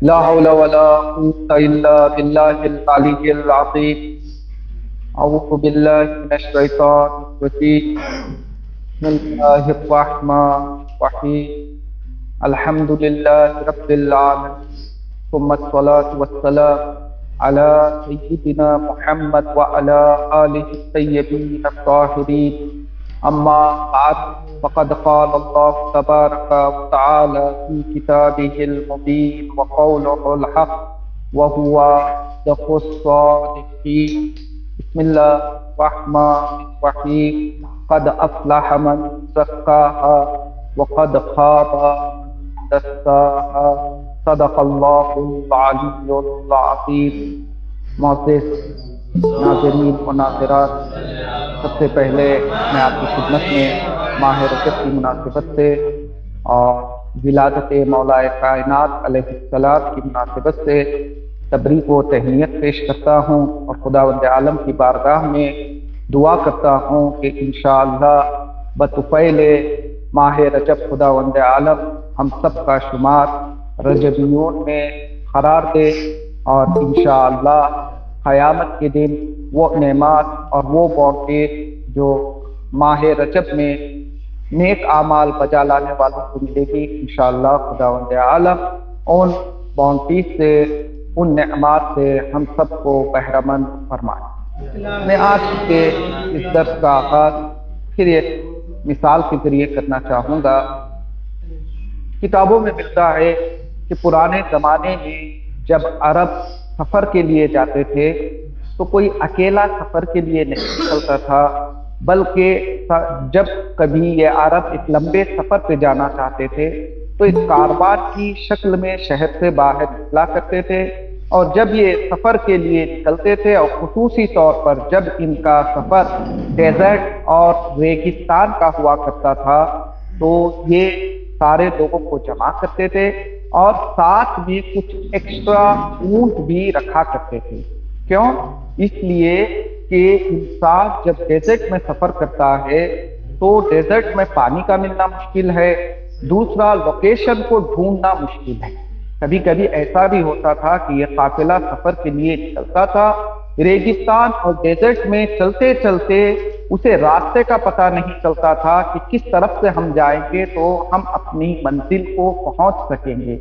لا حول ولا قوة إلا بالله العلي العظيم. أعوذ بالله من الشيطان الرجيم. بسم الله الرحمن الرحيم. الحمد لله رب العالمين، ثم الصلاة والسلام على سيدنا محمد وعلى آله الطيبين الطاهرين. أما بعد، فقد قال الله تبارك وتعالى في كتابه المبين وقوله الحق وهو أصدق الصادقين. بسم الله الرحمن الرحيم. قد أفلح من زكاها وقد خاب من دساها. صدق الله العلي العظيم. معزز ناظرین و ناظرات، سب سے پہلے میں آپ کی خدمت میں ماہ رجب کی مناسبت سے اور ولادت مولا کائنات علیہ السلام کی مناسبت سے تبریک و تہنیت پیش کرتا ہوں اور خداوند عالم کی بارگاہ میں دعا کرتا ہوں کہ انشاءاللہ بطفیل ماہ رجب خداوند عالم ہم سب کا شمار رجبیون میں قرار دے اور انشاءاللہ قیامت کے دن وہ نعمات اور وہ باؤنڈری جو ماہ رجب میں نیک اعمال بجا لانے والوں کو ملے گی، انشاءاللہ خداوند عالم ان باؤنڈری سے، ان نعمات سے ہم سب کو بہرہ مند فرمائے۔ میں آج کے اس درس کا آغاز پھر ایک مثال کے ذریعے کرنا چاہوں گا۔ کتابوں میں ملتا ہے کہ پرانے زمانے میں جب عرب سفر کے لیے جاتے تھے تو کوئی اکیلا سفر کے لیے نہیں نکلتا تھا، بلکہ جب کبھی یہ عرب ایک لمبے سفر پہ جانا چاہتے تھے تو اس کاروان کی شکل میں شہر سے باہر نکلا کرتے تھے، اور جب یہ سفر کے لیے نکلتے تھے اور خصوصی طور پر جب ان کا سفر ڈیزرٹ اور ریگستان کا ہوا کرتا تھا تو یہ سارے لوگوں کو جمع کرتے تھے اور ساتھ میں کچھ ایکسٹرا اونٹ بھی رکھا کرتے تھے۔ کیوں؟ اس لیے کہ انسان جب ڈیزرٹ میں سفر کرتا ہے تو ڈیزرٹ میں پانی کا ملنا مشکل ہے، دوسرا لوکیشن کو ڈھونڈنا مشکل ہے۔ کبھی کبھی ایسا بھی ہوتا تھا کہ یہ قافلہ سفر کے لیے نکلتا تھا، ریگستان اور ڈیزرٹ میں چلتے چلتے اسے راستے کا پتہ نہیں چلتا تھا کہ کس طرف سے ہم جائیں گے تو ہم اپنی منزل کو پہنچ سکیں گے۔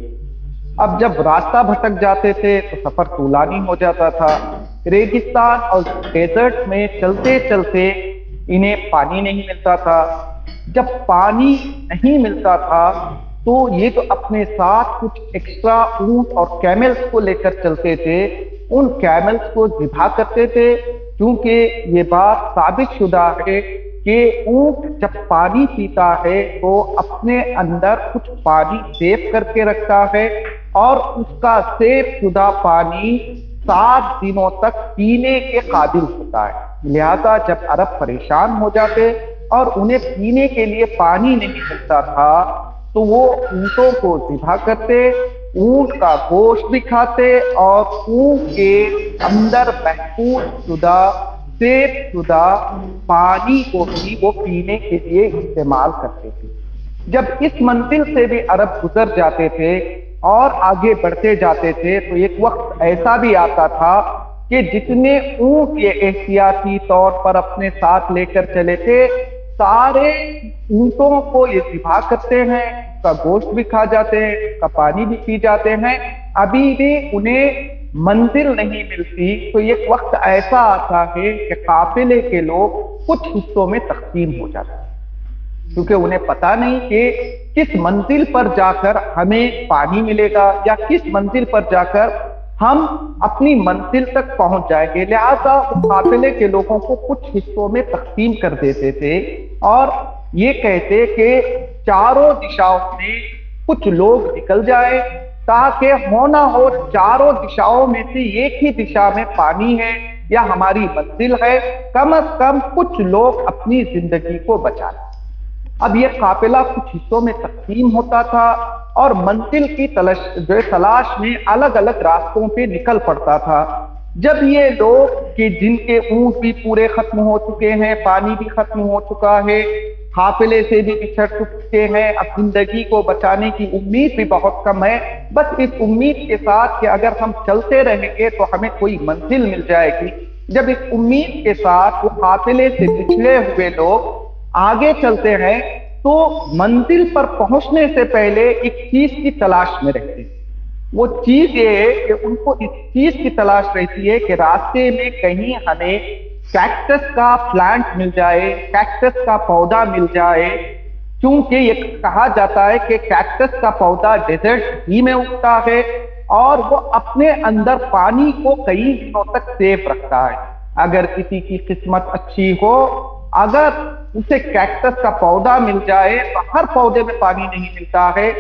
اب جب راستہ بھٹک جاتے تھے تو سفر طولانی ہو جاتا تھا۔ ریگستان اور ڈیزرٹ میں چلتے چلتے انہیں پانی نہیں ملتا تھا۔ جب پانی نہیں ملتا تھا تو یہ تو اپنے ساتھ کچھ ایکسٹرا اونٹ اور کیملز کو لے کر چلتے تھے، ان کیملز کو ذبح کرتے تھے، کیونکہ یہ بات ثابت شدہ ہے کہ اونٹ جب پانی پیتا ہے تو اپنے اندر کچھ پانی سیو کر کے رکھتا ہے اور اس کا سیو شدہ پانی 7 دنوں تک پینے کے قابل ہوتا ہے۔ لہذا جب عرب پریشان ہو جاتے اور انہیں پینے کے لیے پانی نہیں ملتا تھا تو وہ اونٹوں کو ذبح کرتے، اونٹ کا گوشت بھی کھاتے اور اونٹ کے اندر محفوظ شدہ سیو شدہ پانی کو بھی وہ پینے کے لیے استعمال کرتے تھے۔ جب اس منزل سے بھی عرب گزر جاتے تھے اور آگے بڑھتے جاتے تھے تو ایک وقت ایسا بھی آتا تھا کہ جتنے اونٹ یہ احتیاطی طور پر اپنے ساتھ لے کر چلے تھے، سارے اونٹوں کو یہ ذبح کرتے ہیں، اس کا گوشت بھی کھا جاتے ہیں، اس کا پانی بھی پی جاتے ہیں، ابھی بھی انہیں منزل نہیں ملتی۔ تو ایک وقت ایسا آتا ہے کہ قافلے کے لوگ کچھ حصوں میں تقسیم ہو جاتے ہیں، کیونکہ انہیں پتہ نہیں کہ کس منزل پر جا کر ہمیں پانی ملے گا یا کس منزل پر جا کر ہم اپنی منزل تک پہنچ جائیں گے۔ لہذا قافلے کے لوگوں کو کچھ حصوں میں تقسیم کر دیتے تھے اور یہ کہتے کہ چاروں دشاؤں میں کچھ لوگ نکل جائیں تاکہ ہو نہ ہو چاروں دشاؤں میں سے ایک ہی دشا میں پانی ہے یا ہماری منزل ہے، کم از کم کچھ لوگ اپنی زندگی کو بچا لیں۔ اب یہ قافلہ کچھ حصوں میں تقسیم ہوتا تھا اور منزل کی تلاش میں الگ الگ راستوں پہ نکل پڑتا تھا۔ جب یہ لوگ کہ جن کے اونٹ بھی پورے ختم ہو چکے ہیں، پانی بھی ختم ہو چکا ہے، قافلے سے بھی بچھڑ چکے ہیں، اب زندگی کو بچانے کی امید بھی بہت کم ہے، بس اس امید کے ساتھ کہ اگر ہم چلتے رہیں گے تو ہمیں کوئی منزل مل جائے گی۔ جب اس امید کے ساتھ وہ قافلے سے بچھڑے ہوئے لوگ آگے چلتے ہیں تو منزل پر پہنچنے سے پہلے ایک چیز کی تلاش میں رہتے ہیں۔ وہ چیز یہ ہے کہ ان کو اس چیز کی تلاش رہتی ہے کہ راستے میں کہیں ہمیں کیکٹس کا پلانٹ مل جائے، کیکٹس کا پودا مل جائے، چونکہ یہ کہا جاتا ہے کہ کیکٹس کا پودا ڈیزرٹ ہی میں اگتا ہے اور وہ اپنے اندر پانی کو کئی دنوں تک سیف رکھتا ہے۔ اگر کسی کی قسمت اچھی ہو، اگر اسے کیکٹس کا پودا مل جائے تو ہر پودے میں پانی نہیں ملتا ہے،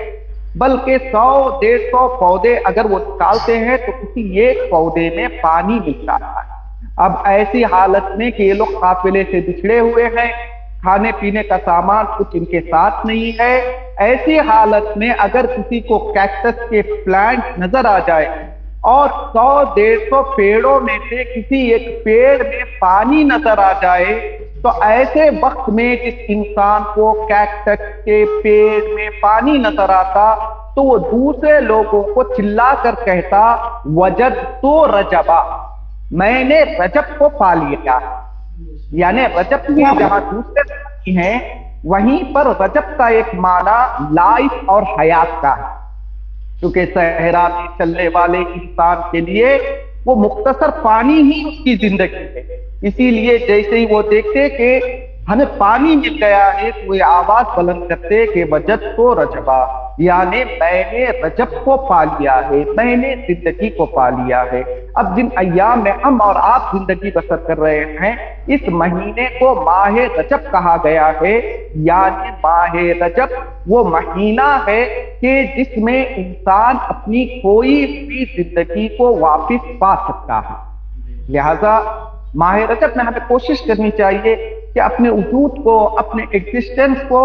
بلکہ 100-150 پودے اگر وہ نکالتے ہیں تو کسی ایک پودے میں پانی ملتا ہے۔ اب ایسی حالت میں کہ یہ لوگ قافلے سے بچھڑے ہوئے ہیں، کھانے پینے کا سامان کچھ ان کے ساتھ نہیں ہے، ایسی حالت میں اگر کسی کو کیکٹس کے پلانٹ نظر آ جائے اور 100-150 پیڑوں میں سے کسی ایک پیڑ میں پانی نظر آ جائے تو ایسے وقت میں جس انسان کو کیکٹس کے پیڑ میں پانی نظر آتا تو وہ دوسرے لوگوں کو چلا کر کہتا وجدت رجبا، میں نے رجب کو پا لیا۔ یعنی رجب کی جہاں دوسرے معنی ہیں وہیں پر رجب کا ایک معنی لائف اور حیات کا ہے، کیونکہ صحرا میں چلنے والے انسان کے لیے وہ مختصر پانی ہی اس کی زندگی ہے۔ اسی لیے جیسے ہی وہ دیکھتے کہ ہمیں پانی مل گیا ہے تو وہ آواز بلند کرتے کہ وجدت رجبا، یعنی میں نے رجب کو پا لیا ہے، میں نے زندگی کو پا لیا ہے۔ اب جن ایام میں ہم اور آپ زندگی بسر کر رہے ہیں اس مہینے کو ماہ رجب کہا گیا ہے، یعنی ماہ رجب وہ مہینہ ہے کہ جس میں انسان اپنی کھوئی ہوئی زندگی کو واپس پا سکتا ہے۔ لہذا ماہ رجب میں ہمیں کوشش کرنی چاہیے کہ اپنے وجود کو، اپنے ایگزسٹنس کو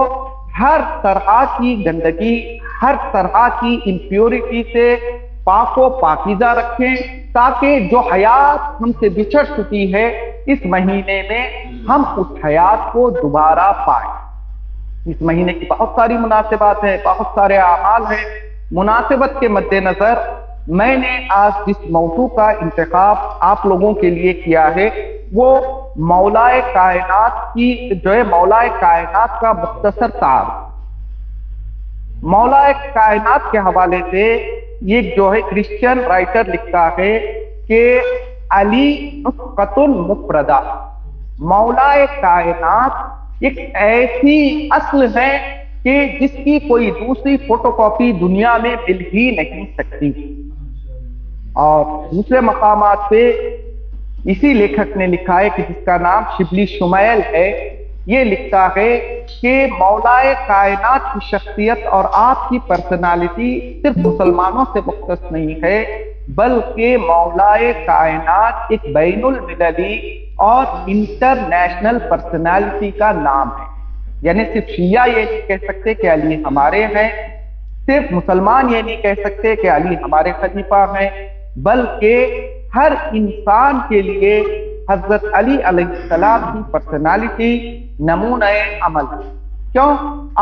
ہر طرح کی گندگی، ہر طرح کی امپیورٹی سے پاک و پاکیزہ رکھیں، تاکہ جو حیات ہم سے بچھڑ چکی ہے اس مہینے میں ہم اس حیات کو دوبارہ پائیں۔ اس مہینے کی بہت ساری مناسبات ہیں، بہت سارے اعمال ہیں۔ مناسبت کے مد نظر میں نے آج جس موضوع کا انتخاب آپ لوگوں کے لیے کیا ہے وہ مولائے کائنات کی جو ہے مولائے کائنات کا مختصر تعارف۔ مولائے کائنات کے حوالے سے یہ جو ہے کرسچین رائٹر لکھتا ہے کہ علی نسخۃ مفردہ، مولائے کائنات ایک ایسی اصل ہے کہ جس کی کوئی دوسری فوٹو کاپی دنیا میں مل ہی نہیں سکتی۔ اور دوسرے مقامات پہ اسی لیکھک نے لکھا ہے کہ جس کا نام شبلی شمیل ہے، یہ لکھتا ہے کہ مولائے کائنات کی شخصیت اور آپ کی پرسنالٹی صرف مسلمانوں سے مختص نہیں ہے، بلکہ مولائے کائنات ایک بین المللی اور انٹرنیشنل پرسنالٹی کا نام ہے۔ یعنی صرف شیعہ یہ نہیں کہہ سکتے کہ علی ہمارے ہیں، صرف مسلمان یہ نہیں کہہ سکتے کہ علی ہمارے خلیفہ ہیں، بلکہ ہر انسان کے لیے حضرت علی علیہ السلام کی پرسنالٹی نمونہ عمل ہے۔ کیوں؟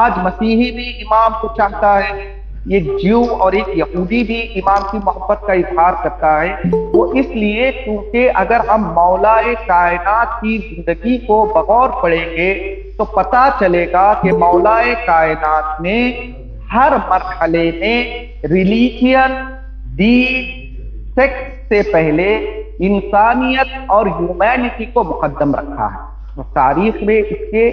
آج مسیحی بھی امام کو چاہتا ہے، ایک جیو اور ایک یہودی بھی امام کی محبت کا اظہار کرتا ہے، وہ اس لیے کیونکہ اگر ہم مولا کائنات کی زندگی کو بغور پڑھیں گے تو پتہ چلے گا کہ مولا کائنات نے ہر مرحلے میں ریلیجین، دین، سیکس سے پہلے انسانیت اور ہیومینٹی کو مقدم رکھا ہے۔ تاریخ میں اس کے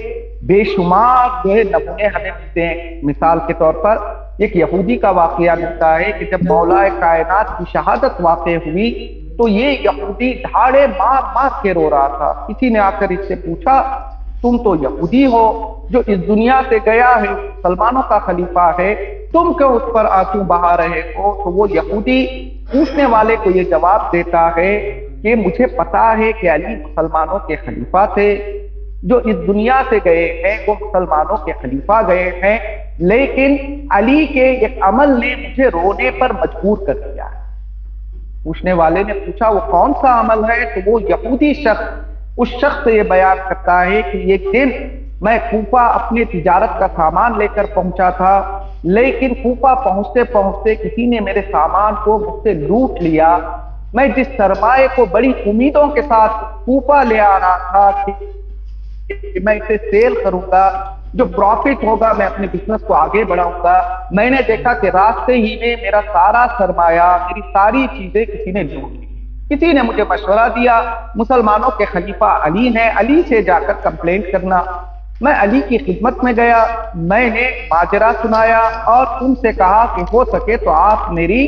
بے شمار جو ہے نمونے ہمیں ملتے ہیں۔ مثال کے طور پر ایک یہودی کا واقعہ ملتا ہے کہ جب مولا کائنات کی شہادت واقع ہوئی تو یہ یہودی دھاڑے مار مار کے رو رہا تھا۔ کسی نے آ کر اس سے پوچھا تم تو یہودی ہو جو اس دنیا سے گیا ہے، مسلمانوں کا خلیفہ ہے، تم کیوں اس پر آنسو بہا رہے ہو؟ تو وہ یہودی پوچھنے والے کو یہ جواب دیتا ہے کہ مجھے پتا ہے کہ علی مسلمانوں کے خلیفہ تھے، جو اس دنیا سے گئے ہیں وہ مسلمانوں کے خلیفہ گئے ہیں، لیکن علی کے ایک عمل نے مجھے رونے پر مجبور کر دیا ہے۔ پوچھنے والے نے پوچھا وہ کون سا عمل ہے؟ تو وہ یہودی شخص اس شخص سے یہ بیان کرتا ہے کہ یہ دن میں کوفہ اپنے تجارت کا سامان لے کر پہنچا تھا، لیکن کوفہ پہنچتے پہنچتے کسی نے میرے سامان کو مجھ سے لوٹ لیا۔ میں جس سرمایے کو بڑی امیدوں کے ساتھ کوفہ لے آ رہا تھا کہ میں اسے سیل کروں گا، جو پروفٹ ہوگا میں اپنے بزنس کو آگے بڑھاؤں گا، میں نے دیکھا کہ راستے ہی میں میرا سارا سرمایہ، میری ساری چیزیں کسی نے لوٹ لی۔ کسی نے مجھے مشورہ دیا مسلمانوں کے خلیفہ علی ہیں، علی سے جا کر کمپلینٹ کرنا۔ میں علی کی خدمت میں گیا، میں نے ماجرا سنایا اور ان سے کہا کہ ہو سکے تو آپ میری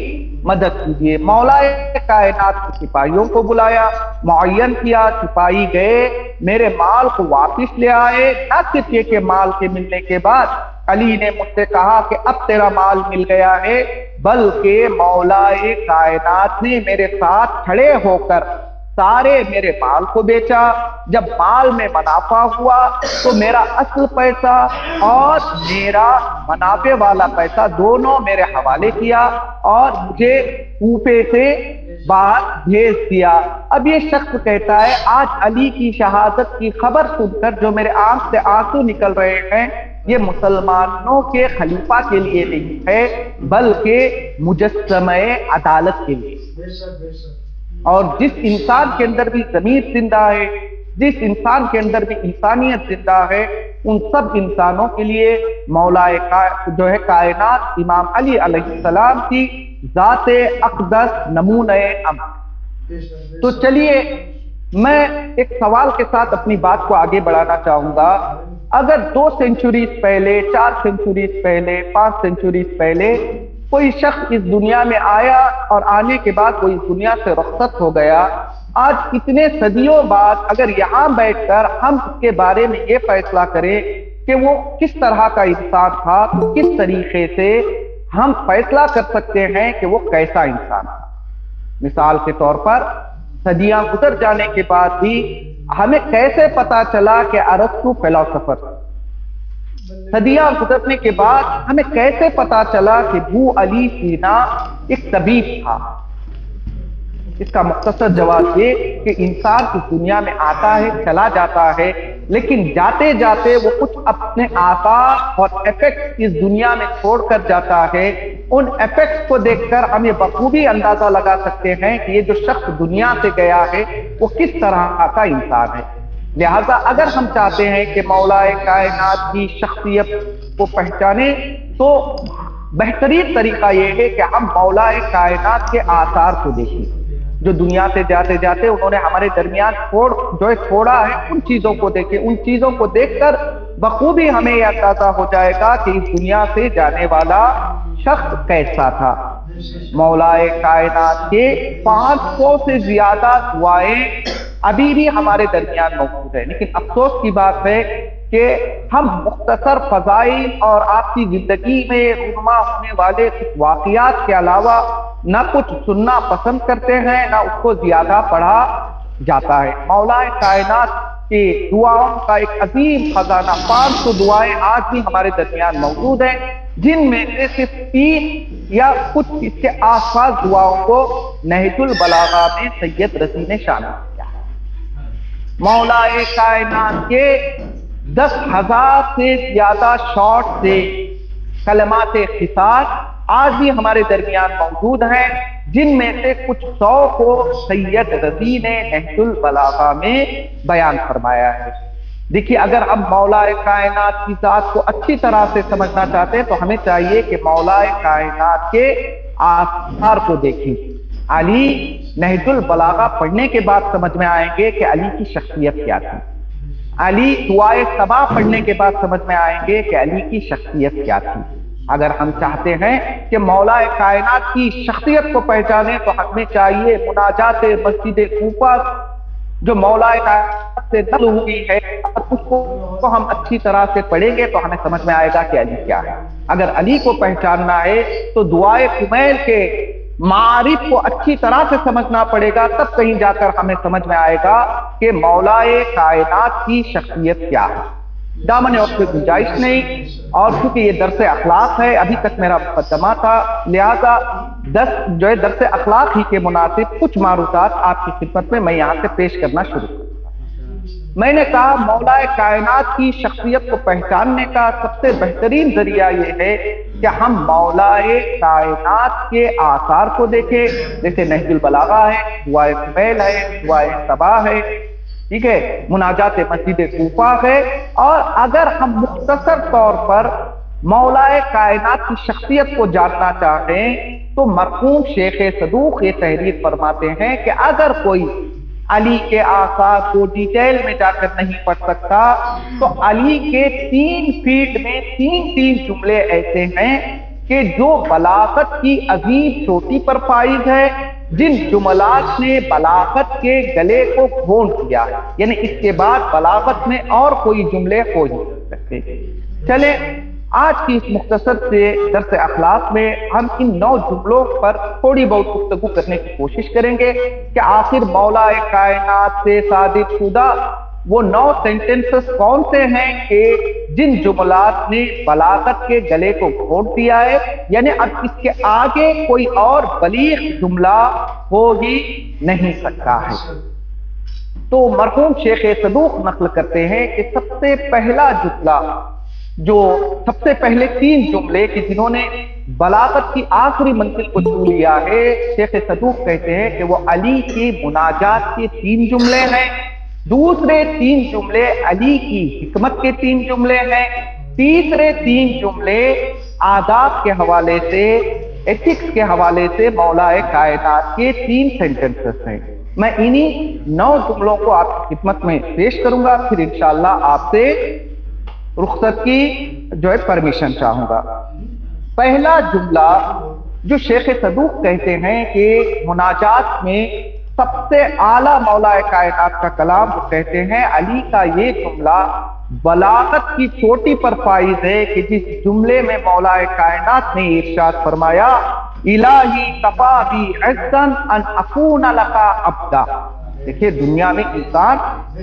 مدد کیجیے۔ مولا کائنات کے سپاہیوں کو بلایا، معین کیا، سپاہی گئے، میرے مال کو واپس لے آئے۔ نہ صرف یہ کہ مال کے ملنے کے بعد علی نے مجھ سے کہا کہ اب تیرا مال مل گیا ہے، بلکہ مولا کائنات نے میرے ساتھ کھڑے ہو کر سارے میرے مال کو بیچا۔ جب مال میں منافع ہوا تو میرا اصل پیسہ اور میرا منافع والا پیسہ دونوں میرے حوالے کیا اور مجھے کوفے سے باہر بھیج دیا۔ اب یہ شخص کہتا ہے آج علی کی شہادت کی خبر سن کر جو میرے آنکھ سے آنسو نکل رہے ہیں، یہ مسلمانوں کے خلیفہ کے لیے نہیں ہے بلکہ مجسمہ عدالت کے لیے۔ اور جس انسان کے اندر بھی ضمیر زندہ ہے، جس انسان کے اندر بھی انسانیت زندہ ہے، ان سب انسانوں کے لیے مولا جو ہے کائنات امام علی علیہ السلام کی ذات اقدس نمونہ امر۔ تو چلیے میں ایک سوال کے ساتھ اپنی بات کو آگے بڑھانا چاہوں گا۔ اگر 2 سینچریز پہلے، 4 سینچریز پہلے، 5 سینچریز پہلے کوئی شخص اس دنیا میں آیا اور آنے کے بعد وہ اس دنیا سے رخصت ہو گیا، آج اتنے صدیوں بعد اگر یہاں بیٹھ کر ہم اس کے بارے میں یہ فیصلہ کریں کہ وہ کس طرح کا انسان تھا، تو کس طریقے سے ہم فیصلہ کر سکتے ہیں کہ وہ کیسا انسان تھا؟ مثال کے طور پر صدیاں گزر جانے کے بعد بھی ہمیں کیسے پتا چلا کہ ارسطو فلسفر تھا؟ صدیاں گزرنے کے بعد ہمیں کیسے پتا چلا کہ ابو علی سینا ایک طبیب تھا؟ اس کا مختصر جواب یہ کہ انسان اس دنیا میں آتا ہے، چلا جاتا ہے، لیکن جاتے جاتے وہ کچھ اپنے آثار اور ایفیکٹس اس دنیا میں چھوڑ کر جاتا ہے۔ ان ایفیکٹس کو دیکھ کر ہم یہ بخوبی اندازہ لگا سکتے ہیں کہ یہ جو شخص دنیا سے گیا ہے وہ کس طرح کا انسان ہے۔ لہذا اگر ہم چاہتے ہیں کہ مولا کائنات کی شخصیت کو پہچانیں تو بہترین طریقہ یہ ہے کہ ہم مولا کائنات کے آثار کو دیکھیں، جو دنیا سے جاتے جاتے انہوں نے ہمارے درمیان چھوڑا ہے، ان چیزوں کو دیکھیں۔ ان چیزوں کو دیکھ کر بخوبی ہمیں یہ اندازہ ہو جائے گا کہ اس دنیا سے جانے والا شخص کیسا تھا۔ مولا کائنات کے 500 سے زیادہ دعائیں ابھی بھی ہمارے درمیان موجود ہے، لیکن افسوس کی بات ہے کہ ہم مختصر فضائل اور آپ کی زندگی میں رونما ہونے والے واقعات کے علاوہ نہ کچھ سننا پسند کرتے ہیں، نہ اس کو زیادہ پڑھا جاتا ہے۔ مولا کائنات کی دعاؤں کا ایک عظیم خزانہ 500 دعائیں آج بھی ہمارے درمیان موجود ہیں، جن میں سے صرف 3 یا کچھ اس کے آس پاس دعاؤں کو نہج البلاغہ میں سید رضی نے شامل کیا ہے۔ مولا کائنات کے 10,000 سے زیادہ شارٹ سے کلمات خصال آج بھی ہمارے درمیان موجود ہیں، جن میں سے کچھ 100 کو سید رضی نے نہج البلاغہ میں بیان فرمایا ہے۔ دیکھیے اگر ہم مولا کائنات کی ذات کو اچھی طرح سے سمجھنا چاہتے ہیں تو ہمیں چاہیے کہ مولا کائنات کے آثار کو دیکھیں۔ علی نہج البلاغہ پڑھنے کے بعد سمجھ میں آئیں گے کہ علی کی شخصیت کیا تھی۔ علی دعائے صبا پڑھنے کے بعد سمجھ میں آئیں گے کہ علی کی شخصیت کیا تھی۔ اگر ہم چاہتے ہیں کہ مولا کائنات کی شخصیت کو پہچانیں تو ہمیں چاہیے مناجات مسجد کوفہ جو مولا کائنات سے نقل ہوئی ہے، اس کو ہم اچھی طرح سے پڑھیں گے تو ہمیں سمجھ میں آئے گا کہ علی کیا ہے۔ اگر علی کو پہچاننا ہے تو دعائے کمیل کے معارف کو اچھی طرح سے سمجھنا پڑے گا، تب کہیں جا کر ہمیں سمجھ میں آئے گا کہ مولا کائنات کی شخصیت کیا ہے۔ دامن اور کوئی گنجائش نہیں، اور چونکہ یہ درس اخلاق ہے، ابھی تک میرا مقدمہ تھا، لہذا درس اخلاق ہی کے مناسب کچھ معروضات آپ کی خدمت میں میں یہاں سے پیش کرنا شروع کروں گا۔ میں نے کہا مولا کائنات کی شخصیت کو پہچاننے کا سب سے بہترین ذریعہ یہ ہے کہ ہم مولا کائنات کے آثار کو دیکھیں، جیسے نہج البلاغہ ہے، دعائے فمیل ہے، دعائے صبا ہے، ٹھیک ہے، مناجات مسجد کوفہ ہے۔ اور اگر ہم مختصر طور پر مولا کائنات کی شخصیت کو جاننا چاہیں تو مرحوم شیخ صدوق یہ تحریر فرماتے ہیں کہ اگر کوئی علی کے آثار کو ڈیٹیل میں جا کر نہیں پڑھ سکتا تو علی کے 3 فیلڈ میں 3 جملے ایسے ہیں کہ جو بلاغت کی عظیم چوٹی پر فائز ہے، جن جملات نے بلاغت کے گلے کو گھونٹ دیا، یعنی اس کے بعد بلاغت میں اور کوئی جملے ہو نہیں سکتے۔ چلیں آج کی اس مختصر سے درس اخلاق میں ہم ان 9 جملوں پر تھوڑی بہت گفتگو کرنے کی کوشش کریں گے کہ آخر مولا کائنات سے صادر شدہ وہ 9 سینٹنسز کون سے ہیں کہ جن جملات نے بلاغت کے گلے کو گھونٹ دیا ہے، یعنی اب اس کے آگے کوئی اور بلیغ جملہ ہو ہی نہیں سکتا ہے۔ تو مرحوم شیخ صدوق نقل کرتے ہیں کہ سب سے پہلا جملہ، جو سب سے پہلے 3 جملے کہ جنہوں نے بلاغت کی آخری منزل کو چھو لیا ہے، شیخ صدوق کہتے ہیں کہ وہ علی کی مناجات کے 3 جملے ہیں، دوسرے 3 جملے علی کی حکمت کے 3 جملے ہیں، تیسرے 3 جملے آداب کے حوالے سے، ایتھکس کے حوالے سے مولا کائنات کے 3 سینٹنسز ہیں۔ میں انہی 9 جملوں کو آپ کی خدمت میں پیش کروں گا، پھر انشاءاللہ آپ سے رخصت کی جو ہے پرمیشن چاہوں گا۔ پہلا جملہ جو شیخ صدوق کہتے ہیں کہ مناجات میں سب سے اعلیٰ مولا کائنات کا کلام، وہ کہتے ہیں علی کا یہ جملہ بلاغت کی چوٹی پر فائز ہے کہ جس جملے میں مولا کائنات نے ارشاد فرمایا الہی کفا بی عزا ان اکون لکا عبدا۔ دیکھیے دنیا میں انسان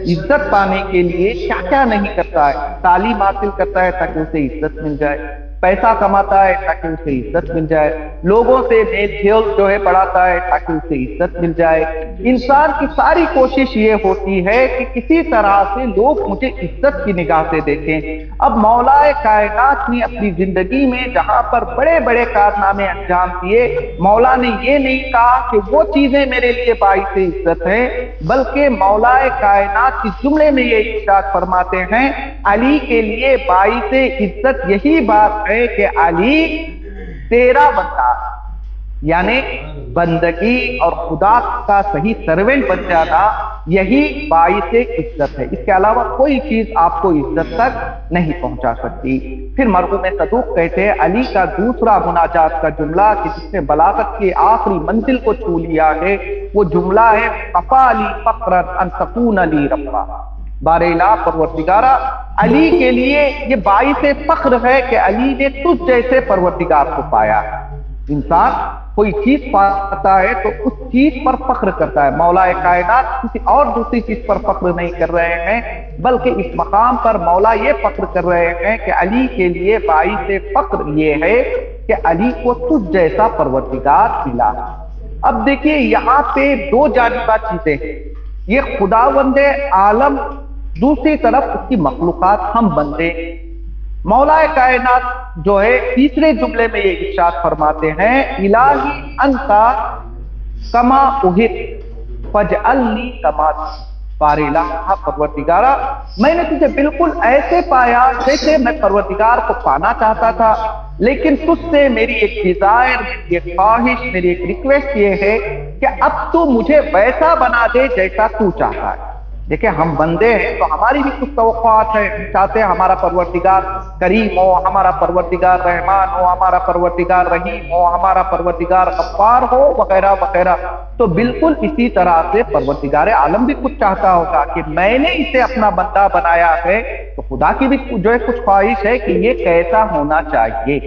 عزت پانے کے لیے کیا کیا نہیں کرتا ہے، تعلیم حاصل کرتا ہے تاکہ اسے عزت مل جائے، پیسہ کماتا ہے تاکہ اسے عزت مل جائے، لوگوں سے میل جول جو ہے بڑھاتا ہے تاکہ اسے عزت مل جائے۔ انسان کی ساری کوشش یہ ہوتی ہے کہ کسی طرح سے لوگ مجھے عزت کی نگاہ سے دیکھیں۔ اب مولا کائنات نے اپنی زندگی میں جہاں پر بڑے بڑے کارنامے انجام دیے، مولا نے یہ نہیں کہا کہ وہ چیزیں میرے لیے باعث عزت ہیں، بلکہ مولا کائنات کی جملے میں یہ ارشاد فرماتے ہیں علی کے لیے باعث عزت یہی بات ہے کہ علی تیرا بندہ، یعنی بندگی اور خدا کا صحیح سرونٹ بن جانا یہی باعث عزت ہے، اس کے علاوہ کوئی چیز آپ کو عزت تک نہیں پہنچا سکتی۔ پھر مرحوم صدوق کہتے ہیں علی کا دوسرا مناجات کا جملہ کہ جس نے بلاغت کی آخری منزل کو چھو لیا ہے، وہ جملہ ہے کفا لی فقرا ان تکون لی ربا۔ بار الہ پروردگارہ، علی کے لیے یہ باعث فخر ہے کہ علی نے تجھ جیسے پروردگار کو پایا۔ انسان کوئی چیز پاتا ہے تو اس چیز پر فخر کرتا ہے، مولا کائنات کسی اور دوسری چیز پر فخر نہیں کر رہے ہیں، بلکہ اس مقام پر مولا یہ فخر کر رہے ہیں کہ علی کے لیے باعث فخر یہ ہے کہ علی کو تجھ جیسا پروردگار ملا۔ اب دیکھیے یہاں پہ 2 جانبہ چیزیں ہیں، یہ خداوند عالم، دوسری طرف اس کی مخلوقات ہم بندے۔ مولا کائنات جو ہے تیسرے جملے میں یہ ارشاد فرماتے ہیں الہی انتا کما احب فاجعلنی کما، بار الہ پروردگارہ میں نے تجھے بالکل ایسے پایا جیسے میں پروردگار کو پانا چاہتا تھا، لیکن تجھ سے میری ایک ڈیزائر، میری ایک خواہش، میری ایک ریکویسٹ یہ ہے کہ اب تو مجھے ویسا بنا دے جیسا تو چاہتا ہے۔ دیکھیں ہم بندے ہیں تو ہماری بھی کچھ توقعات ہیں، چاہتے ہیں ہمارا پروردگار کریم ہو، ہمارا پروردگار رحمان ہو، ہمارا پروردگار رحیم ہو، ہمارا پروردگار غفار ہو، وغیرہ وغیرہ۔ تو بالکل اسی طرح سے پروردگار عالم بھی کچھ چاہتا ہوگا کہ میں نے اسے اپنا بندہ بنایا ہے، تو خدا کی بھی جو ہے کچھ خواہش ہے کہ یہ کیسا ہونا چاہیے۔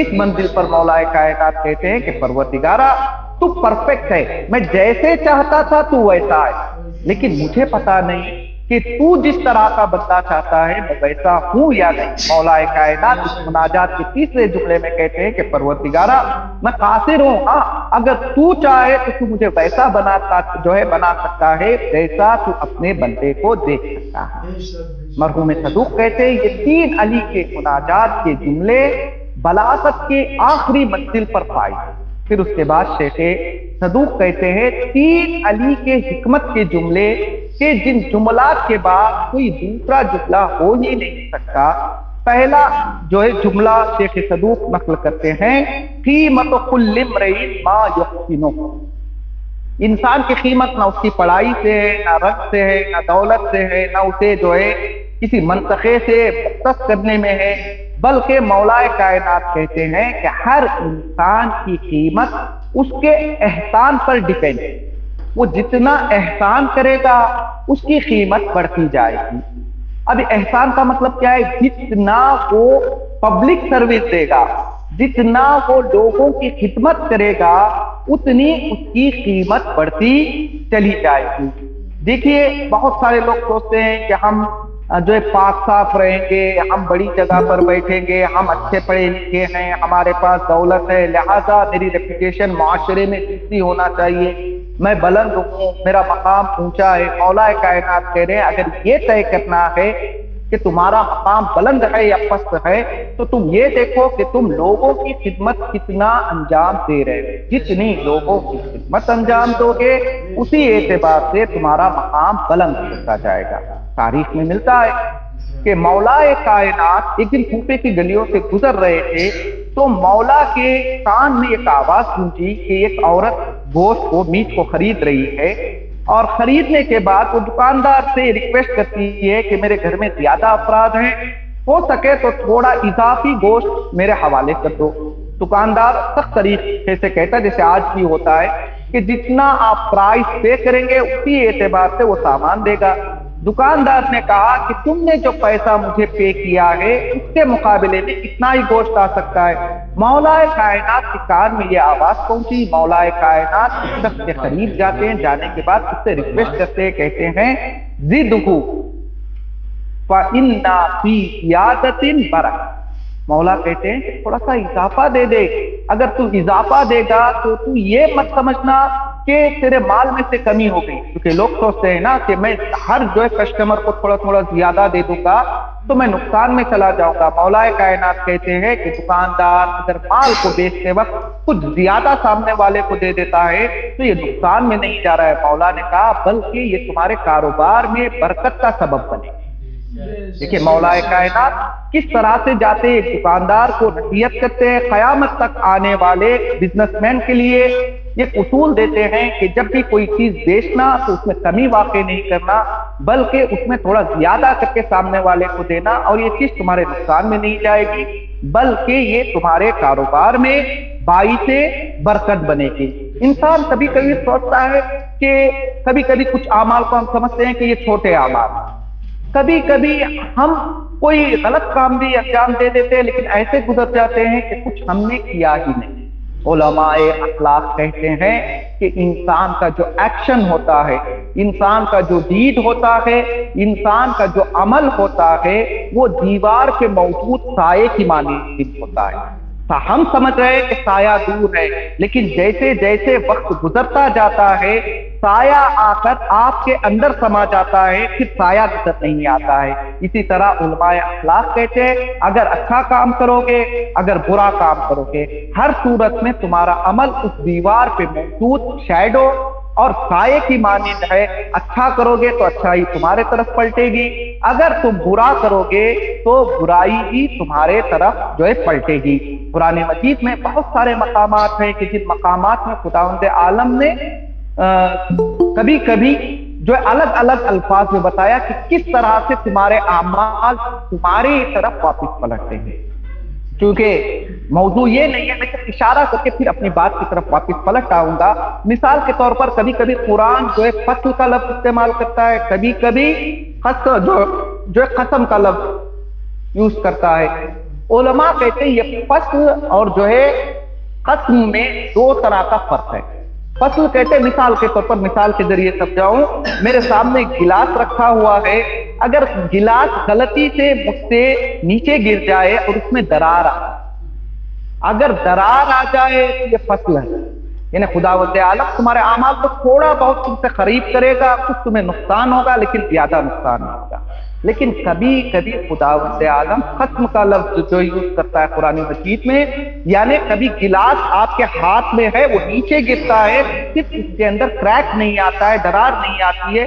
اس منزل پر مولا کائنات کہتے ہیں کہ پروردگارہ تو پرفیکٹ ہے، میں جیسے چاہتا تھا تو ویسا ہے، لیکن مجھے پتا نہیں کہ تو جس طرح کا بننا چاہتا ہے میں ویسا ہوں یا نہیں۔ مولا کائنات اس مناجات کے تیسرے جملے میں کہتے ہیں کہ پروردگارا میں قاصر ہوں، ہاں اگر تو چاہے تو تو مجھے ویسا بنا سکتا ہے جیسا تو اپنے بندے کو دیکھ سکتا ہے۔ مرحوم صدوق کہتے ہیں یہ تین علی کے مناجات کے جملے بلاغت کے آخری منزل پر پائے۔ پھر اس کے بعد شیخ صدوق کہتے ہیں تین علی کے حکمت کے جملے کہ جن جملات کے بعد کوئی دوسرا جملہ ہو ہی نہیں سکتا۔ پہلا جو ہے جملہ شیخ صدوق نقل کرتے ہیں قیمت کل امرئ ما یحسنہ، انسان کی قیمت نہ اس کی پڑھائی سے ہے، نہ رنگ سے ہے، نہ دولت سے ہے، نہ اسے جو ہے کسی منطقے سے مختص کرنے میں ہے، بلکہ مولا کائنات کہتے ہیں کہ ہر انسان کی قیمت اس کے احسان پر ڈیپینڈ ہے۔ وہ جتنا احسان کرے گا اس کی قیمت بڑھتی جائے گی۔ اب احسان کا مطلب کیا ہے؟ جتنا وہ پبلک سروس دے گا، جتنا وہ لوگوں کی خدمت کرے گا، اتنی اس کی قیمت بڑھتی چلی جائے گی۔ دیکھیے بہت سارے لوگ سوچتے ہیں کہ ہم جو ہے پاک صاف رہیں گے، ہم بڑی جگہ پر بیٹھیں گے، ہم اچھے پڑھے لکھے ہیں، ہمارے پاس دولت ہے، لہذا میری ریپوٹیشن معاشرے میں جتنی ہونا چاہیے، میں بلند ہوں، میرا مقام اونچا ہے۔ مولا کائنات کہہ رہے ہیں اگر یہ طے کرنا ہے کہ تمہارا مقام بلند ہے یا پست ہے تو تم یہ دیکھو کہ تم لوگوں کی خدمت کتنا انجام دے رہے ہو۔ جتنی لوگوں کی خدمت انجام دو گے اسی اعتبار سے تمہارا مقام بلند ہوتا جائے گا۔ تاریخ میں ملتا ہے کہ مولا کائنات ایک دن کوفے کی گلیوں سے گزر رہے تھے تو مولا کے کان میں ایک آواز گونجی کہ ایک عورت گوشت کو، میٹ کو خرید رہی ہے، اور خریدنے کے بعد وہ دکاندار سے ریکویسٹ کرتی ہے کہ میرے گھر میں زیادہ افراد ہیں، ہو سکے تو تھوڑا اضافی گوشت میرے حوالے کر دو۔ دکاندار سخت طریقے سے کہتا ہے جیسے آج بھی ہوتا ہے کہ جتنا آپ پرائس پے کریں گے اسی اعتبار سے وہ سامان دے گا۔ دکاندار نے کہا کہ تم نے جو پیسہ مجھے پے کیا ہے اس کے مقابلے میں اتنا ہی گوشت آ سکتا ہے۔ مولا کائنات کے کان میں یہ آواز پہنچی، مولا کائنات اس شخص کے قریب جاتے ہیں، جانے کے بعد اس سے ریکویسٹ کرتے ہیں، کہتے ہیں زدہ فإن فی زیادۃ برکۃ، مولا کہتے ہیں کہ تھوڑا سا اضافہ دے دے، اگر تو اضافہ دے گا تو تو یہ مت سمجھنا کہ تیرے مال میں سے کمی ہو گئی، کیونکہ لوگ سوچتے ہیں نا کہ میں ہر جو ہے کسٹمر کو تھوڑا تھوڑا زیادہ دے دوں گا تو میں نقصان میں چلا جاؤں گا۔ مولا کائنات کہتے ہیں کہ دکاندار اگر مال کو بیچتے وقت کچھ زیادہ سامنے والے کو دے دیتا ہے تو یہ نقصان میں نہیں جا رہا ہے۔ مولا نے کہا بلکہ یہ تمہارے کاروبار میں برکت کا سبب بنے۔ دیکھیں مولا کائنات کس طرح سے جاتے ایک دکاندار کو نصیحت کرتے ہیں، قیامت تک آنے والے بزنس مین کے لیے ایک اصول دیتے ہیں کہ جب بھی کوئی چیز بیچنا تو اس میں کمی واقع نہیں کرنا بلکہ اس میں تھوڑا زیادہ کر کے سامنے والے کو دینا، اور یہ چیز تمہارے نقصان میں نہیں جائے گی بلکہ یہ تمہارے کاروبار میں باعث برکت بنے گی۔ انسان کبھی کبھی سوچتا ہے کہ کبھی کبھی کچھ اعمال کو ہم سمجھتے ہیں کہ یہ چھوٹے اعمال، کبھی کبھی ہم کوئی غلط کام بھی انجام دے دیتے ہیں لیکن ایسے گزر جاتے ہیں کہ کچھ ہم نے کیا ہی نہیں۔ علماء اخلاق کہتے ہیں کہ انسان کا جو ایکشن ہوتا ہے، انسان کا جو ڈیڈ ہوتا ہے، انسان کا جو عمل ہوتا ہے وہ دیوار کے موجود سائے کی مانند ہوتا ہے۔ ہم سمجھ رہے ہیں کہ سایہ دور ہے لیکن جیسے جیسے وقت گزرتا جاتا ہے سایہ آ کر آپ کے اندر سما جاتا ہے، پھر سایہ نظر نہیں آتا ہے۔ اسی طرح علماء اخلاق کہتے ہیں اگر اچھا کام کرو گے، اگر برا کام کرو گے، ہر صورت میں تمہارا عمل اس دیوار پہ موجود شیڈو اور سائے کی مانند ہے۔ اچھا کرو گے تو اچھائی تمہارے طرف پلٹے گی، اگر تم برا کرو گے تو برائی بھی تمہارے طرف جو ہے پلٹے گی۔ قرآن مجید میں بہت سارے مقامات ہیں کہ جن مقامات میں خداوند عالم نے کبھی کبھی جو الگ الگ الفاظ میں بتایا کہ کس طرح سے تمہارے اعمال تمہاری طرف واپس پلٹتے ہیں۔ کیونکہ موضوع یہ نہیں ہے، میں اشارہ کر کے پھر اپنی بات کی طرف واپس پلٹ آؤں گا۔ مثال کے طور پر کبھی کبھی قرآن جو ہے فصل کا لفظ استعمال کرتا ہے، کبھی کبھی جو ہے قسم کا لفظ یوز کرتا ہے۔ علماء کہتے ہیں یہ فصل اور جو ہے قسم میں دو طرح کا فرق ہے۔ فصل کہتے ہیں مثال کے طور پر، مثال کے ذریعے سمجھاؤں، میرے سامنے ایک گلاس رکھا ہوا ہے، اگر گلاس غلطی سے مجھ سے نیچے گر جائے اور اس میں درار آ جائے، اگر درار آ جائے تو یہ فصل ہے، یعنی خداوند عالم تمہارے اعمال کو تھوڑا بہت تم سے قریب کرے گا، کچھ تمہیں نقصان ہوگا لیکن زیادہ نقصان نہیں ہوگا۔ لیکن کبھی کبھی خداوند عالم ختم کا لفظ جو یوز کرتا ہے قرآن مجید میں، یعنی کبھی گلاس آپ کے ہاتھ میں ہے، وہ نیچے گرتا ہے، صرف اس کے اندر کریک نہیں آتا ہے، درار نہیں آتی ہے،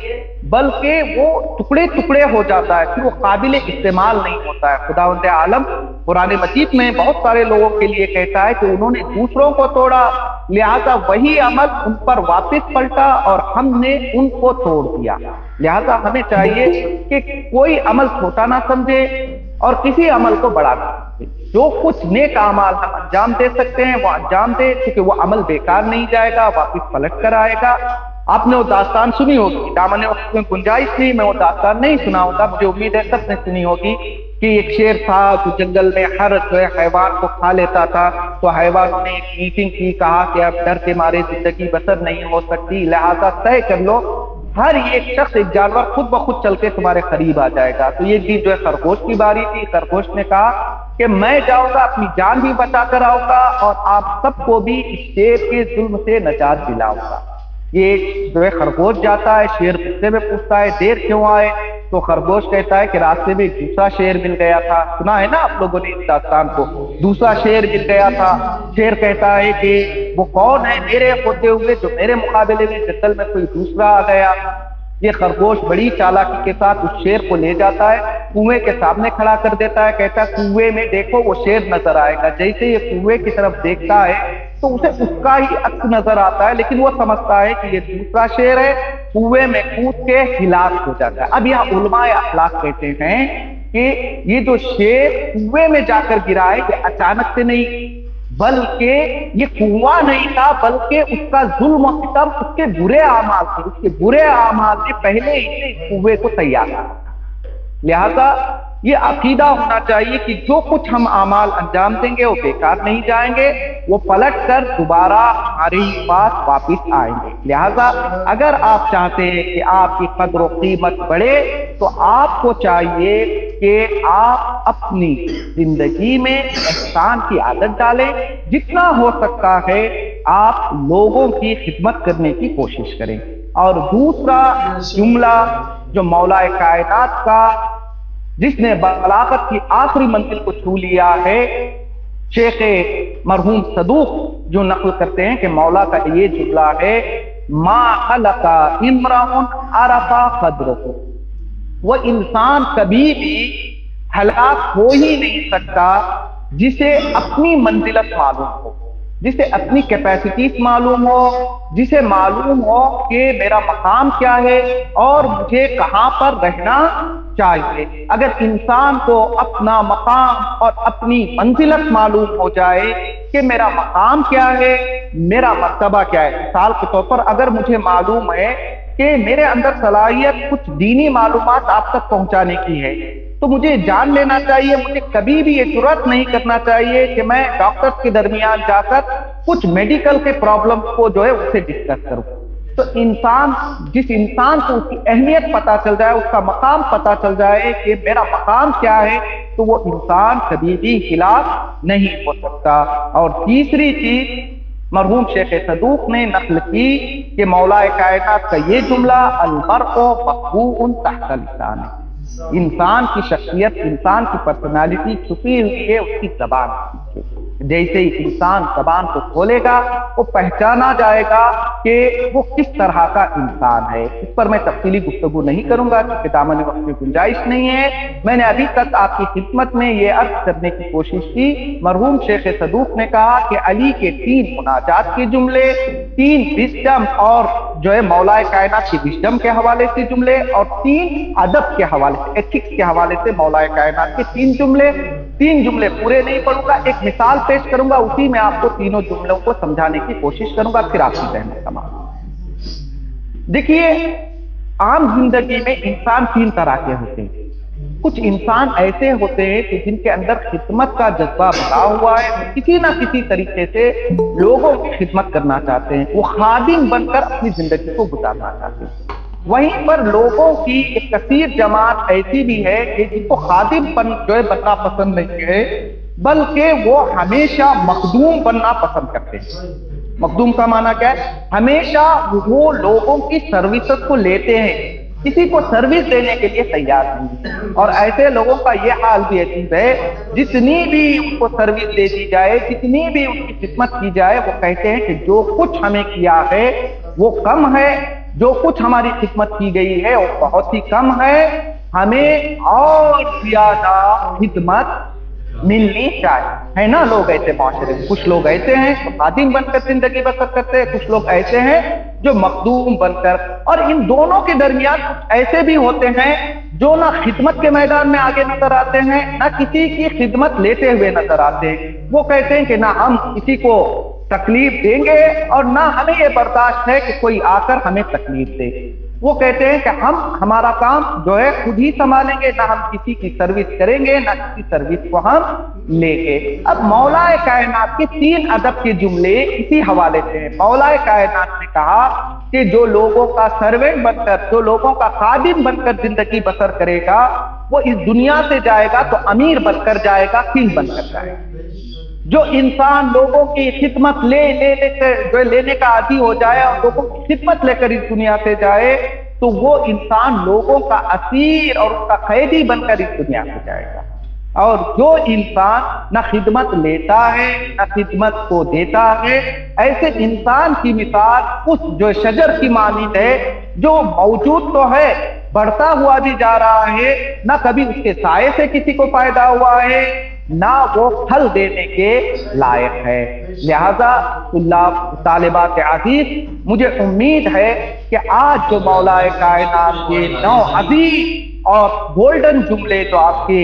بلکہ وہ ٹکڑے ٹکڑے ہو جاتا ہے، پھر وہ قابل استعمال نہیں ہوتا ہے۔ خداوند عالم قرآن مجید میں بہت سارے لوگوں کے لیے کہتا ہے کہ انہوں نے دوسروں کو توڑا، لہذا وہی عمل ان پر واپس پلٹا اور ہم نے ان کو توڑ دیا۔ لہذا ہمیں چاہیے کہ کوئی عمل چھوٹا نہ سمجھے اور کسی عمل کو بڑا نہ سمجھے، جو کچھ نیک اعمال ہم انجام دے سکتے ہیں وہ انجام دے، کیونکہ وہ عمل بیکار نہیں جائے گا، واپس پلٹ کر آئے گا۔ آپ نے وہ داستان سنی ہوگی، دامن وقت میں گنجائش نہیں، میں وہ داستان نہیں سنا ہوتا، مجھے امید ہے سب نے سنی ہوگی کہ ایک شیر تھا جو جنگل میں ہر جو ہے حیوان کو کھا لیتا تھا، تو حیوانوں نے ایک میٹنگ کی، کہا کہ اب ڈر کے مارے زندگی بسر نہیں ہو سکتی، لہذا طے کر لو ہر ایک شخص ایک جانور خود بخود چل کے تمہارے قریب آ جائے گا۔ تو یہ بھی جو ہے خرگوش کی باری تھی، خرگوش نے کہا کہ میں جاؤں گا، اپنی جان بھی بچا کر آؤں گا اور آپ سب کو بھی اس شیر کے ظلم سے نجات دلاؤں گا۔ یہ جو ہے خرگوش جاتا ہے، شیر غصے میں پوچھتا ہے دیر کیوں آئے؟ تو خرگوش کہتا ہے کہ راستے میں دوسرا شیر مل گیا تھا، سنا ہے نا آپ لوگوں نے اس داستان کو، دوسرا شیر مل گیا تھا۔ شیر کہتا ہے کہ وہ کون ہے میرے ہوتے ہوئے جو میرے مقابلے میں جنگل میں کوئی دوسرا آ گیا؟ یہ خرگوش بڑی چالاکی کے ساتھ اس شیر کو لے جاتا ہے، کنویں کے سامنے کھڑا کر دیتا ہے، کہتا ہے کنویں میں دیکھو وہ شیر نظر آئے گا۔ جیسے یہ کنویں کی طرف دیکھتا ہے تو اسے اس کا ہی عکس نظر آتا ہے، لیکن وہ سمجھتا ہے کہ یہ دوسرا شیر ہے، کنویں میں کود کے ہلاک ہو جاتا ہے۔ اب یہاں علماء اخلاق کہتے ہیں کہ یہ جو شیر کنویں میں جا کر گرا ہے یہ اچانک سے نہیں، بلکہ یہ کنواں نہیں تھا، بلکہ اس کا ظلم و ستم اس کے برے اعمال تھے، اس کے برے اعمال نے پہلے ہی سے اس کنویں کو تیار کیا۔ لہذا یہ عقیدہ ہونا چاہیے کہ جو کچھ ہم اعمال انجام دیں گے وہ بیکار نہیں جائیں گے، وہ پلٹ کر دوبارہ ہمارے پاس واپس آئیں گے۔ لہذا اگر آپ چاہتے ہیں کہ آپ کی قدر و قیمت بڑھے تو آپ کو چاہیے کہ آپ اپنی زندگی میں احسان کی عادت ڈالیں، جتنا ہو سکتا ہے آپ لوگوں کی خدمت کرنے کی کوشش کریں۔ اور دوسرا جملہ جو مولا کائنات کا جس نے بلاغت کی آخری منزل کو چھو لیا ہے، شیخ مرحوم صدوق جو نقل کرتے ہیں کہ مولا کا یہ جملہ ہے، ما خلق امرؤ عرف قدرہ، وہ انسان کبھی بھی ہلاک ہو ہی نہیں سکتا جسے اپنی منزلت معلوم ہو، جسے اپنی کیپیسٹیز معلوم ہو، جسے معلوم ہو کہ میرا مقام کیا ہے اور مجھے کہاں پر رہنا چاہیے۔ اگر انسان کو اپنا مقام اور اپنی منزلت معلوم ہو جائے کہ میرا مقام کیا ہے، میرا مرتبہ کیا ہے، مثال کے طور پر اگر مجھے معلوم ہے کہ میرے اندر صلاحیت کچھ دینی معلومات آپ تک پہنچانے کی ہے تو مجھے جان لینا چاہیے، مجھے کبھی بھی یہ جرات نہیں کرنا چاہیے کہ میں ڈاکٹرز کے درمیان جا کر کچھ میڈیکل کے پرابلم کو جو ہے اسے ڈسکس کروں۔ تو جس انسان کو اس کی اہمیت پتا چل جائے، اس کا مقام پتا چل جائے کہ میرا مقام کیا ہے، تو وہ انسان کبھی بھی ہلاک نہیں ہو سکتا۔ اور تیسری چیز مرحوم شیخ صدوق نے نقل کی کہ مولا کائنات کا یہ جملہ، المرء مخبوء تحت لسانہ، انسان کی شخصیت، انسان کی پرسنالٹی چھپی ہوئی ہے اس کی زبان کے پیچھے۔ جیسے ہی انسان زبان کو کھولے گا وہ پہچانا جائے گا کہ وہ کس طرح کا انسان ہے۔ اس پر میں تفصیلی گفتگو نہیں کروں گا کیونکہ دامن وقت میں گنجائش نہیں ہے۔ میں نے ابھی تک آپ کی خدمت میں یہ عرض کرنے کی کوشش کی، مرحوم شیخ صدوق نے کہا کہ علی کے 3 مناجات کے جملے، 3 وزڈم اور جو ہے مولا کائنات کی وزڈم کے حوالے سے جملے، اور 3 ادب کے حوالے سے، ایتھکس کے حوالے سے مولا کائنات کے 3 جملے۔ 3 جملے پورے نہیں پڑھوں گا، ایک مثال پیش کروں گا، اسی میں آپ کو تینوں جملوں کو سمجھانے کی کوشش کروں گا، پھر آپ کی ذہن میں تمام۔ دیکھیے عام زندگی میں انسان 3 طرح کے ہوتے ہیں۔ کچھ انسان ایسے ہوتے ہیں کہ جن کے اندر خدمت کا جذبہ بھرا ہوا ہے، کسی نہ کسی طریقے سے لوگوں کی خدمت کرنا چاہتے ہیں، وہ خادم بن کر اپنی زندگی کو گزارنا چاہتے ہیں۔ وہیں پر لوگوں کی ایک کثیر جماعت ایسی بھی ہے کہ جن کو خادم بننا پسند نہیں ہے، بلکہ وہ ہمیشہ مخدوم بننا پسند کرتے ہیں۔ مخدوم کا معنی کیا ہے؟ ہمیشہ وہ لوگوں کی سروسز کو لیتے ہیں، کسی کو سروس دینے کے لیے تیار نہیں۔ اور ایسے لوگوں کا یہ حال بھی عجیب ہے، جتنی بھی ان کو سروس دے دی جائے، جتنی بھی ان کی خدمت کی جائے، وہ کہتے ہیں کہ جو کچھ ہمیں کیا ہے وہ کم ہے، جو کچھ ہماری خدمت کی گئی ہے وہ بہت ہی کم ہے، ہمیں اور زیادہ خدمت ملنی چاہیے، ہے نا؟ لوگ ایسے معاشرے میں کچھ لوگ ایسے ہیں جو خادم بن کر زندگی بسر کرتے ہیں، کچھ لوگ ایسے ہیں جو مخدوم بن کر، اور ان دونوں کے درمیان کچھ ایسے بھی ہوتے ہیں جو نہ خدمت کے میدان میں آگے نظر آتے ہیں، نہ کسی کی خدمت لیتے ہوئے نظر آتے ہیں۔ وہ کہتے ہیں کہ نہ ہم کسی کو تکلیف دیں گے اور نہ ہمیں یہ برداشت ہے کہ کوئی آ کر ہمیں تکلیف دے۔ وہ کہتے ہیں کہ ہمارا کام جو ہے خود ہی سنبھالیں گے، نہ ہم کسی کی سروس کریں گے، نہ کسی سروس کو ہم لیں گے۔ اب مولا کائنات کے 3 ادب کے جملے اسی حوالے سے ہیں۔ مولا کائنات نے کہا کہ جو لوگوں کا سرونٹ بن کر، جو لوگوں کا خادم بن کر زندگی بسر کرے گا، وہ اس دنیا سے جائے گا تو امیر بن کر جائے گا، کنگ بن کر جائے گا۔ جو انسان لوگوں کی خدمت لینے کا عادی ہو جائے اور لوگوں کی خدمت لے کر اس دنیا سے جائے تو وہ انسان لوگوں کا اسیر اور اس کا قیدی بن کر اس دنیا سے جائے گا۔ اور جو انسان نہ خدمت لیتا ہے نہ خدمت کو دیتا ہے، ایسے انسان کی مثال اس جو شجر کی مانند ہے، جو موجود تو ہے، بڑھتا ہوا بھی جا رہا ہے، نہ کبھی اس کے سائے سے کسی کو فائدہ ہوا ہے، نہ وہ پھل دینے کے لائق ہے۔ لہذا طالبات عزیز، مجھے امید ہے کہ آج جو مولا کائنات کے 9 عظیم اور گولڈن جملے جو آپ کے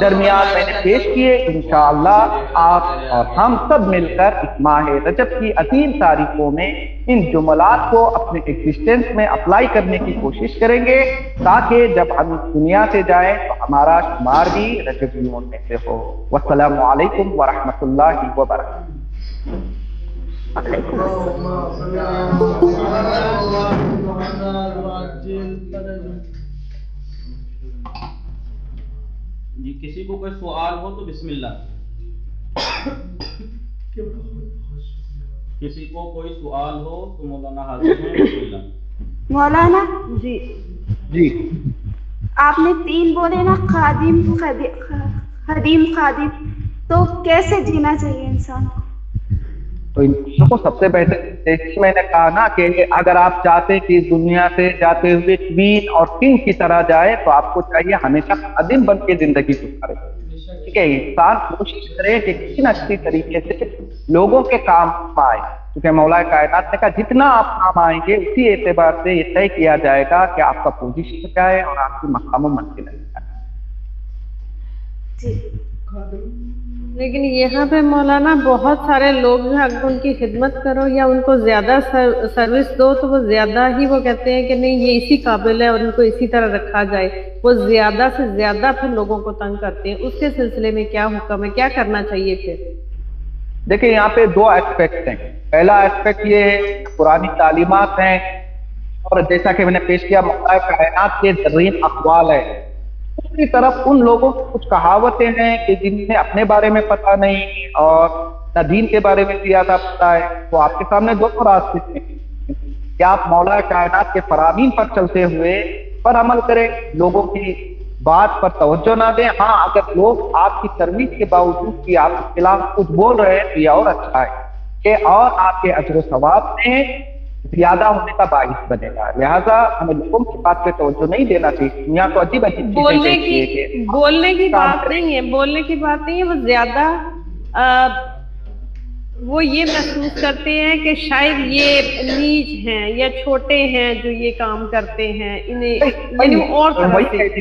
درمیان میں نے پیش کیے، انشاءاللہ آپ اور ہم سب مل کر اس ماہ رجب کی عظیم تاریخوں میں ان جملات کو اپنے ایگزسٹنس میں اپلائی کرنے کی کوشش کریں گے، تاکہ جب ہم دنیا سے جائیں تو ہمارا شمار بھی رجبیوں میں سے ہو۔ والسلام علیکم ورحمۃ اللہ وبرکاتہ۔ جی کسی کو کوئی سوال ہو تو بسم اللہ۔ کسی کو کوئی سوال ہو تو مولانا حاضر ہیں، بسم اللہ۔ مولانا جی جی آپ نے 3 بولے نا، خادم خادم، تو کیسے جینا چاہیے انسان کو؟ تو ان کو سب سے بہتر، جیسے میں نے کہا نا کہ اگر آپ چاہتے کہ اس دنیا سے جاتے ہوئے کوین اور کنگ کی طرح جائے تو آپ کو چاہیے ہمیشہ خادم بن کے زندگی گزارے۔ ٹھیک ہے، انسان کوشش کرے کہ کسی نہ کسی طریقے سے لوگوں کے کام آئے، کیونکہ مولا کائنات نے کہا جتنا آپ کام آئیں گے اسی اعتبار سے یہ طے کیا جائے گا کہ آپ کا پوزیشن کیا ہے اور آپ کی مقام و منزل کیا ہے۔ لیکن یہاں پہ مولانا بہت سارے لوگ ہیں، اگر ان کی خدمت کرو یا ان کو زیادہ سروس دو تو وہ زیادہ ہی وہ کہتے ہیں کہ نہیں یہ اسی قابل ہے اور ان کو اسی طرح رکھا جائے، وہ زیادہ سے زیادہ پھر لوگوں کو تنگ کرتے ہیں۔ اس کے سلسلے میں کیا حکم ہے، کیا کرنا چاہیے پھر؟ دیکھیں یہاں پہ 2 ایسپیکٹ ہیں۔ پہلا ایسپیکٹ یہ ہے پرانی تعلیمات ہیں، اور جیسا کہ میں نے پیش کیا مولا کائنات کے زرین اقوال ہے۔ دوسری طرف ان لوگوں کی کچھ کہاوتیں ہیں کہ جنہیں اپنے بارے میں پتہ نہیں اور نہ دین کے بارے میں زیادہ پتہ ہے، تو آپ کے سامنے 2 راستے ہیں کہ آپ مولا کائنات کے فرامین پر چلتے ہوئے پر عمل کریں، لوگوں کی بات پر توجہ نہ دیں۔ ہاں اگر لوگ آپ کی سروس کے باوجود کہ آپ کے خلاف کچھ بول رہے ہیں تو یہ اور اچھا ہے کہ اور آپ کے اجر و ثواب میں زیادہ ہونے کا باعث بنے گا۔ لہٰذا ہمیں لوگوں کی بات پہ توجہ نہیں دینا چاہیے۔ دنیا تو عجیب عجیب بولنے کی بات نہیں ہے، بولنے کی بات نہیں ہے، وہ زیادہ وہ یہ محسوس کرتے ہیں کہ شاید یہ نیچ ہیں یا چھوٹے ہیں جو یہ کام کرتے ہیں، انہیں اور طرح سے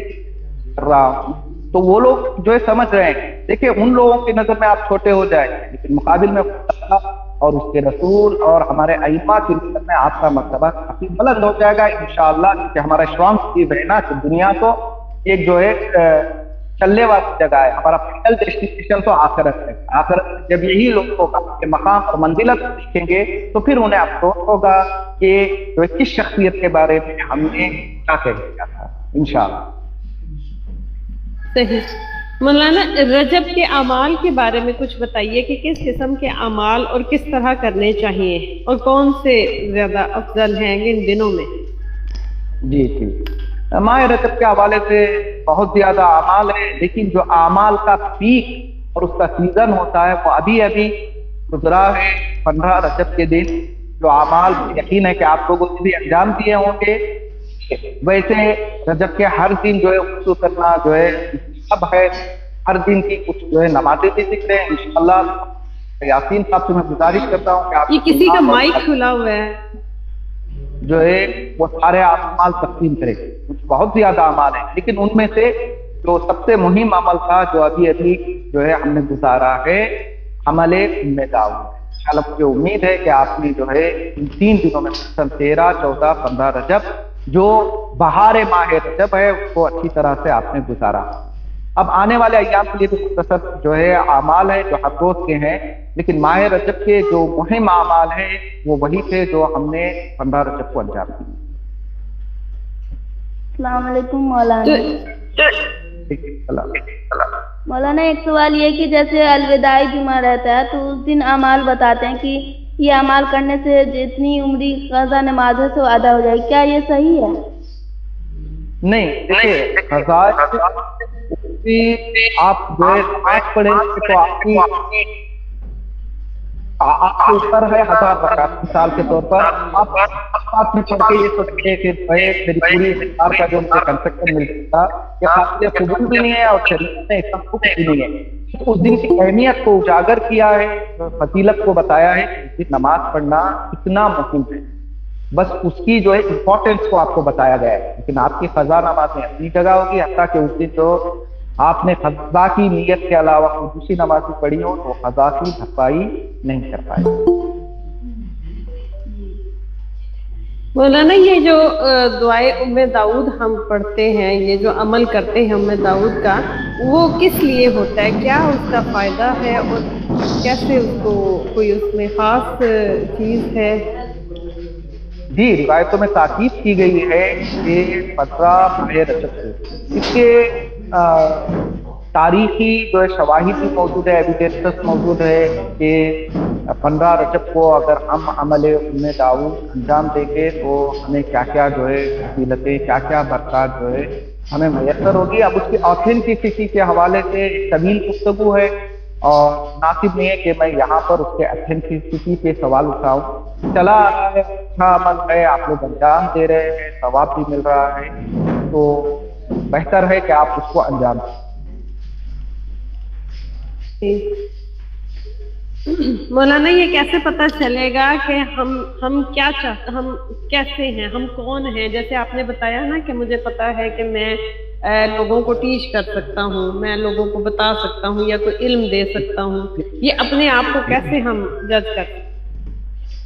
تو وہ لوگ جو ہے سمجھ رہے ہیں، دیکھیں ان لوگوں کی نظر میں آپ چھوٹے ہو جائیں لیکن مقابل میں اللہ اور اس کے رسول اور ہمارے ائمہ کی نظر میں آپ کا مرتبہ کافی بلند ہو جائے گا انشاءاللہ، کیونکہ ہمارا اسلام کی بہنا کہ دنیا تو ایک جو ہے چلنے والی جگہ ہے، ہمارا فائنل ڈیسٹینیشن تو آخرت ہے. آخرت جب یہی لوگ ہوگا کہ مقام اور منزلت دیکھیں گے تو پھر انہیں افسوس ہوگا کہ جو کس شخصیت کے بارے میں ہم نے کیا کہہ دیا تھا. انشاءاللہ. صحیح. مولانا رجب کے اعمال کے بارے میں کچھ بتائیے کہ کس قسم کے اعمال اور کس طرح کرنے چاہیے اور کون سے زیادہ افضل ہیں ان دنوں میں؟ جی جی، ماہ رجب کے حوالے سے بہت زیادہ اعمال ہیں، لیکن جو اعمال کا پیک اور اس کا سیزن ہوتا ہے وہ ابھی ابھی گزرا ہے. 15 رجب کے دن جو اعمال یقین ہے کہ آپ لوگوں نے بھی انجام دیے ہوں گے. ویسے رجب کے ہر دن جو ہے وضو کرنا جو ہے اب ہے، ہر دن کی کچھ جو ہے نمازیں بھی ذکر ہیں. انشاءاللہ یاسین صاحب سے میں گزارش کرتا ہوں کہ آپ یہ کسی کا مائک کھلا ہوا ہے جو ہے وہ سارے اعمال تقسیم کرے. بہت زیادہ اعمال ہیں، لیکن ان میں سے جو سب سے مہم عمل تھا جو ابھی ابھی جو ہے ہم نے گزارا ہے عمل ام داؤد. انشاءاللہ مجھے امید ہے کہ آپ نے جو ہے ان 3 دنوں میں 13، 14، 15 رجب جو بہار ماہ رجب ہے اس کو اچھی طرح سے آپ نے گزارا. اب آنے والے ایام کے لیے تو مختصر جو ہے اعمال ہیں جو ہر روز کے ہیں، لیکن ماہ رجب کے جو مہم اعمال ہیں وہ وہی تھے جو ہم نے 15 رجب کو انجام دیے. السلام علیکم مولانا. مولانا ایک سوال یہ کہ جیسے الوداعی جمعہ رہتا ہے تو اس دن اعمال بتاتے ہیں کہ یہ اعمال کرنے سے جتنی عمری قضا نماز ہے سو ادا ہو جائے، کیا یہ صحیح ہے؟ نہیں، دیکھیے قضا آپ جو ہے نماز پڑھیں گے تو آپ کے اوپر ہے 1000 رکعت. مثال کے طور پر آپ ساتھ میں پڑھ کے یہ سوچیں کہ میری پوری افطار کا جو مجھے کنسیکشن مل سکتا یہ قابل قبول بھی نہیں ہے اور شریعت نے اس کا حکم بھی نہیں ہے. اس دن کی اہمیت کو اجاگر کیا ہے، فضیلت کو بتایا ہے کہ نماز پڑھنا کتنا مہم ہے. بس اس کی جو ہے امپورٹنس کو آپ کو بتایا گیا ہے. لیکن آپ کی قضا نمازیں اپنی جگہ ہوگی، حتیٰ کہ اس دن جو آپ نے قضا کی نیت کے علاوہ کوئی دوسری نماز پڑھی ہو تو قضا کی بھرپائی نہیں کر پائے. مولانا یہ جو دعائے ام داؤد ہم پڑھتے ہیں، یہ جو عمل کرتے ہیں ام داؤد کا، وہ کس لیے ہوتا ہے؟ کیا اس کا فائدہ ہے اور کیسے اس کو کوئی اس میں خاص چیز ہے؟ جی، روایتوں میں تاکید کی گئی ہے کہ 15 ماہ رجب سے اس کے تاریخی جو ہے شواہد بھی موجود ہے، ایویڈنسز موجود ہے کہ 15 رجب کو اگر ہم عمل ام داؤد انجام دیں گے تو ہمیں کیا کیا جو ہے فضیلتیں، کیا کیا برکات جو ہے ہمیں میسر ہوگی. اب اس کی آتھینٹسٹی کے حوالے سے طویل گفتگو ہے اور مناسب نہیں ہے کہ میں یہاں پر اس کے اتھینٹسٹی پہ سوال اٹھاؤں. چلا ہے، اچھا عمل ہے، آپ لوگ انجام دے رہے ہیں، ثواب بھی مل رہا ہے، تو بہتر ہے کہ آپ اس کو انجام دیں. مولانا یہ کیسے پتہ چلے گا کہ ہم کیا چاہتے، ہم کیسے ہیں، ہم کون ہیں؟ جیسے آپ نے بتایا نا کہ مجھے پتا ہے کہ میں لوگوں کو ٹیچ کر سکتا ہوں، میں لوگوں کو بتا سکتا ہوں یا کوئی علم دے سکتا ہوں، یہ اپنے آپ کو کیسے ہم جج کر سکتے ہیں؟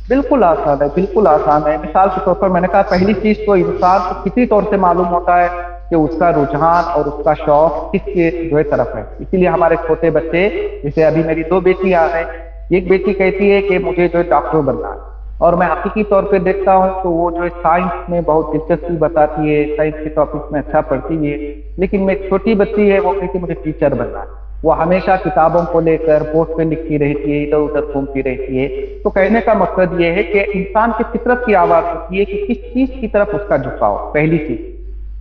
بالکل آسان ہے، بالکل آسان ہے. مثال کے طور پر میں نے کہا پہلی چیز تو انسان کو کسی طور سے معلوم ہوتا ہے کہ اس کا رجحان اور اس کا شوق کس کے جو ہے طرف ہے. اسی لیے ہمارے چھوٹے بچے، جیسے ابھی میری 2 بیٹیاں ہیں، ایک بیٹی کہتی ہے کہ مجھے جو ہے ڈاکٹر بننا ہے، اور میں حقیقی طور پہ دیکھتا ہوں تو وہ جو ہے سائنس میں بہت دلچسپی بتاتی ہے، سائنس کے ٹاپکس میں اچھا پڑھتی ہے. لیکن میں چھوٹی بچی ہے، وہ کہتی ہے مجھے ٹیچر بننا ہے. وہ ہمیشہ کتابوں کو لے کر بورڈ پہ لکھتی رہتی ہے، ادھر ادھر گھومتی رہتی ہے. تو کہنے کا مقصد یہ ہے کہ انسان کی فطرت کی آواز ہوتی ہے کہ کس چیز کی طرف اس کا جھکاؤ، پہلی چیز.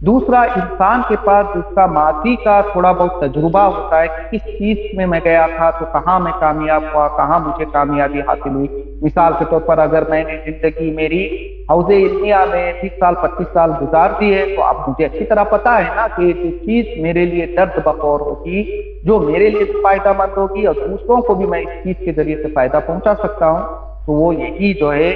دوسرا، انسان کے پاس اس کا ماضی کا تھوڑا بہت تجربہ ہوتا ہے کہ کس چیز میں گیا تھا تو کہاں میں کامیاب ہوا، کہاں مجھے کامیابی حاصل ہوئی. مثال کے طور پر اگر میں نے زندگی میری حوض علمیہ میں 20 سال 25 سال گزار دی ہے تو اب مجھے اچھی طرح پتا ہے نا کہ جو چیز میرے لیے درد بخور ہوگی، جو میرے لیے فائدہ مند ہوگی اور دوسروں کو بھی میں اس چیز کے ذریعے سے فائدہ پہنچا سکتا ہوں، تو وہ یہی جو ہے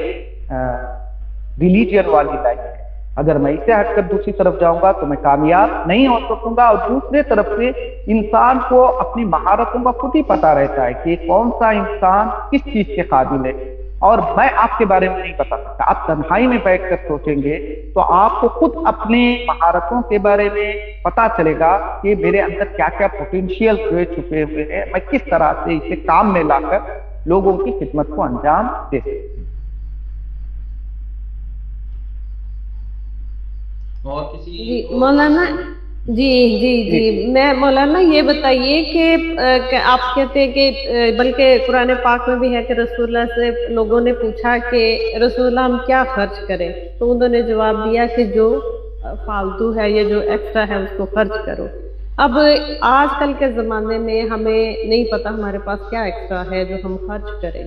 ریلیجن والی لائف ہے. اگر میں اسے ہٹ کر دوسری طرف جاؤں گا تو میں کامیاب نہیں ہو سکوں گا. اور دوسرے طرف سے انسان کو اپنی مہارتوں کا خود ہی پتہ رہتا ہے کہ کون سا انسان کس چیز کے قابل ہے. اور میں آپ کے بارے میں نہیں بتا سکتا. آپ تنہائی میں بیٹھ کر سوچیں گے تو آپ کو خود اپنے مہارتوں کے بارے میں پتا چلے گا کہ میرے اندر کیا کیا پوٹینشیل چھپے ہوئے ہیں، میں کس طرح سے اسے کام میں لا کر لوگوں کی خدمت کو انجام دے سکتا ہوں. اور کسی جی مولانا، جی میں مولانا یہ بتائیے کہ آپ کہتے ہیں کہ بلکہ قرآن پاک میں بھی ہے کہ رسول اللہ سے لوگوں نے پوچھا کہ رسول اللہ ہم کیا خرچ کریں، تو انہوں نے جواب دیا کہ جو فالتو ہے یا جو ایکسٹرا ہے اس کو خرچ کرو. اب آج کل کے زمانے میں ہمیں نہیں پتا ہمارے پاس کیا ایکسٹرا ہے جو ہم خرچ کریں،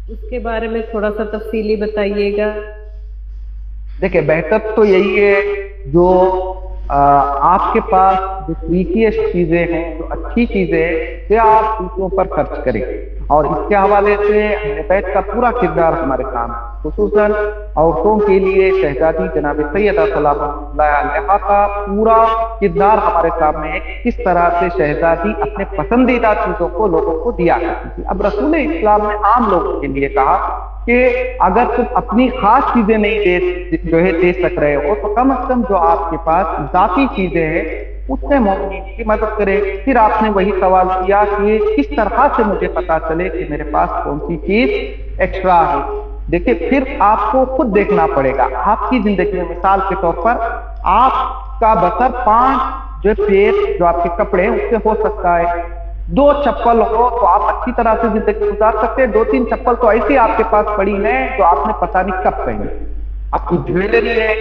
اس کے بارے میں تھوڑا سا تفصیلی بتائیے گا. دیکھیں بہتر تو یہی ہے جو آپ کے پاس جو پریشیس چیزیں ہیں، جو اچھی چیزیں ہیں، کہ آپ دوسروں پر خرچ کریں. اور اس کے حوالے سے اہل بیت کا پورا کردار ہمارے سامنے، خصوصاً عورتوں کے لیے شہزادی جناب سیدہ سلام اللہ علیہا کا پورا کردار ہمارے سامنے ہے، کس طرح سے شہزادی اپنے پسندیدہ چیزوں کو لوگوں کو دیا کرتی تھی. اب رسول اسلام نے عام لوگوں کے لیے کہا کہ اگر تم اپنی خاص چیزیں نہیں دے سک رہے ہو تو کم از کم جو آپ کے پاس اضافی چیزیں ہیں اس میں مومنین کی مدد کرے. پھر آپ نے وہی سوال کیا کہ کس طرح سے مجھے پتا چلے کہ میرے پاس کون سی چیز ایکسٹرا ہے. دیکھیں پھر آپ کو خود دیکھنا پڑے گا. آپ کی زندگی میں مثال کے طور پر آپ کا بسر 5 جو پیر جو آپ کے کپڑے ہیں اس سے ہو سکتا ہے. 2 چپل ہو تو آپ اچھی طرح سے زندگی گزار سکتے ہیں. 2-3 چپل تو ایسی آپ کے پاس پڑی ہیں جو آپ نے پتہ نہیں کب پہنی. آپ کی جویلری ہے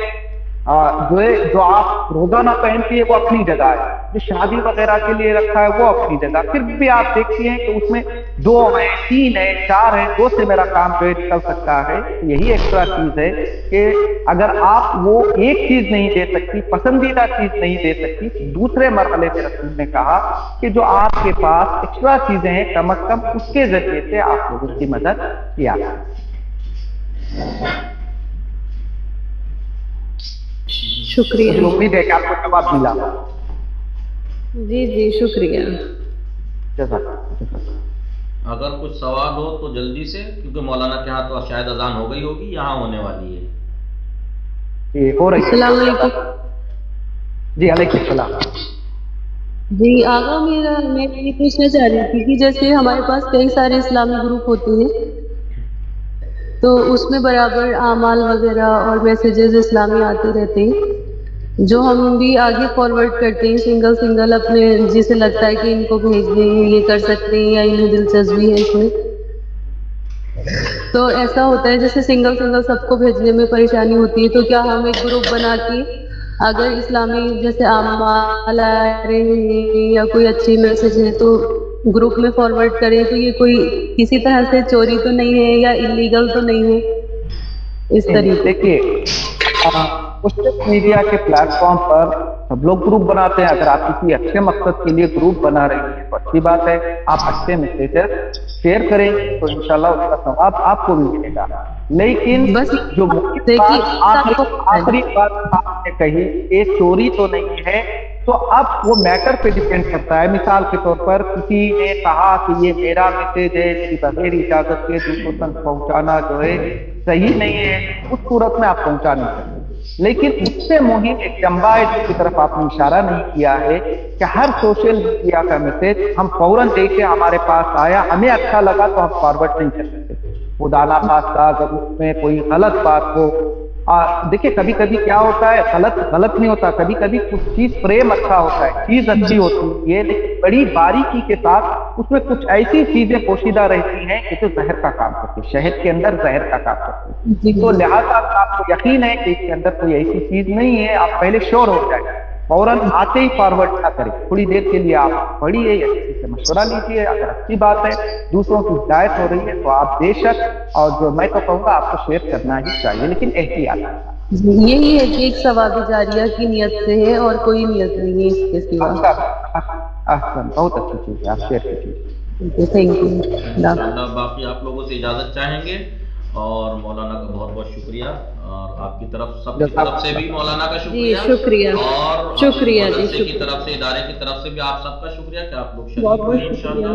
جو آپ روزانہ پہنتی ہے وہ اپنی جگہ ہے، جو شادی وغیرہ کے لیے رکھا ہے وہ اپنی جگہ. پھر بھی آپ دیکھتی ہیں کہ اس میں 2 ہیں، 3 ہیں، 4 ہیں، 2 سے میرا کام جو ہے نکل سکتا ہے. یہی ایکسٹرا چیز ہے کہ اگر آپ وہ ایک چیز نہیں دے سکتی، پسندیدہ چیز نہیں دے سکتی، دوسرے مرحلے میں رسول نے کہا کہ جو آپ کے پاس ایکسٹرا چیزیں ہیں کم از کم اس کے ذریعے سے آپ لوگوں کی مدد کیا. شکریہ. امید ہے کہ آپ کو جواب ملا. جی شکریہ. اگر کچھ سوال ہو تو جلدی سے، کیونکہ مولانا کے ہاں تو شاید اذان ہو گئی ہوگی، یہاں ہونے والی ہے. ہو رہی ہے. السلام علیکم. جی علیکم السلام. جی آغا میں یہ پوچھنا چاہ رہی تھی کہ جیسے ہمارے پاس کئی سارے اسلامی گروپ ہوتے ہیں تو اس میں برابر اعمال وغیرہ اور میسیجز اسلامی آتے رہتے ہیں جو ہم بھی آگے فارورڈ کرتے ہیں سنگل اپنے جسے لگتا ہے کہ ان کو بھیج دیں، یہ کر سکتے ہیں یا انہیں دلچسپی ہے اس میں. تو ایسا ہوتا ہے جیسے سنگل سب کو بھیجنے میں پریشانی ہوتی ہے، تو کیا ہم ایک گروپ بنا کے اگر اسلامی جیسے اعمال آ رہے ہیں یا کوئی اچھی میسج ہے تو گروپ میں فارورڈ کریں تو یہ کوئی کسی طرح سے چوری تو نہیں ہے یا انلیگل تو نہیں ہے اس طریقے؟ دیکھیے سوشل میڈیا کے پلیٹ فارم پر سب لوگ گروپ بناتے ہیں. اگر آپ کسی اچھے مقصد کے لیے گروپ بنا رہے ہیں تو اچھی بات ہے، آپ اچھے میسیجز شیئر کریں تو انشاءاللہ اس کا ثواب آپ کو بھی ملے گا. لیکن جو آخری بات آپ نے کہی یہ چوری تو نہیں ہے، تو اب وہ میٹر پہ ڈیپینڈ کرتا ہے. مثال کے طور پر کسی نے کہا کہ یہ میرا میسیج ہے، میری بغیر اجازت کے دوسروں تک پہنچانا جو ہے صحیح نہیں ہے، اس صورت میں آپ پہنچا نہیں سکتے. لیکن اس سے مہم ایک جنبہ ہے جس کی طرف آپ نے اشارہ نہیں کیا ہے کہ ہر سوشل میڈیا کا میسیج ہم فوراً دیکھیں ہمارے پاس آیا ہمیں اچھا لگا تو ہم فارورڈ نہیں کر سکتے. خدا نہ خواستہ اگر اس میں کوئی غلط بات ہو، دیکھیں کبھی کبھی کیا ہوتا ہے، غلط نہیں ہوتا، کبھی کبھی کچھ چیز فریم اچھا ہوتا ہے، چیز اچھی ہوتی ہے، لیکن بڑی باریکی کے ساتھ اس میں کچھ ایسی چیزیں پوشیدہ رہتی ہیں کہ جو زہر کا کام کرتی ہے، شہد کے اندر زہر کا کام کرتی ہے. تو لہٰذا آپ کو یقین ہے کہ اس کے اندر کوئی ایسی چیز نہیں ہے، آپ پہلے شور ہو جائیں، فوراً آتے ہی فارورڈ نہ کریں. تھوڑی دیر کے لیے آپ پڑھیے یا کسی سے مشورہ لیجیے. اگر اچھی بات ہے، دوسروں کی ہدایت ہو رہی ہے تو آپ بے شک، اور جو میں تو کہوں گا آپ کو شیئر کرنا ہی چاہیے، لیکن احتیاط. یہی ہے کہ ایک ثواب جاریہ کی نیت سے ہے اور کوئی نیت نہیں ہے اس کے سوا. احسن، بہت اچھی چیز ہے، آپ شیئر کیجیے. Thank you. باقی آپ لوگوں سے اجازت چاہیں گے، اور مولانا کا بہت بہت شکریہ، اور آپ کی طرف سب کی طرف سے بھی مولانا کا شکریہ. اور شکریہ کی طرف سے ادارے کی طرف سے بھی آپ سب کا شکریہ کہ آپ لوگ شریک ہوئے انشاءاللہ.